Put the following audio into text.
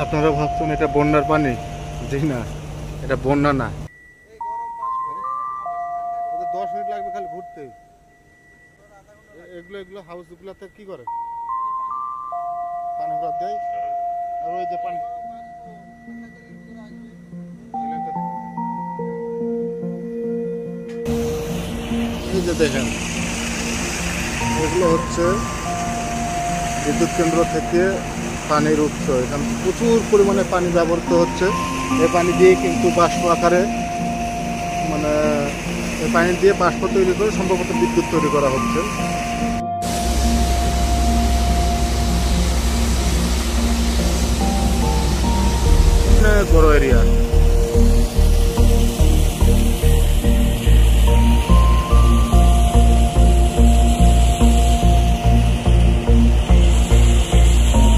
আপনারা ভাবছেন এটা বন্যার পানি, জি না, এটা বন্যা না। 10 মিনিট লাগবে খালি ঘুরতে। এগুলো এগুলো হাউসগুলোতে কি করে, পানি ভরা দেয় আর ওই যে পানি এই যে দেখেন, এগুলো হচ্ছে বিদ্যুৎ কেন্দ্র থেকে পানির উৎস। এখানে প্রচুর পরিমাণে পানি ব্যবহৃত হচ্ছে। এই পানি দিয়ে কিন্তু বাষ্প আকারে, মানে এই পানি দিয়ে বাষ্প তৈরি করে সম্ভবত বিদ্যুৎ তৈরি করা হচ্ছে। বড় এরিয়া।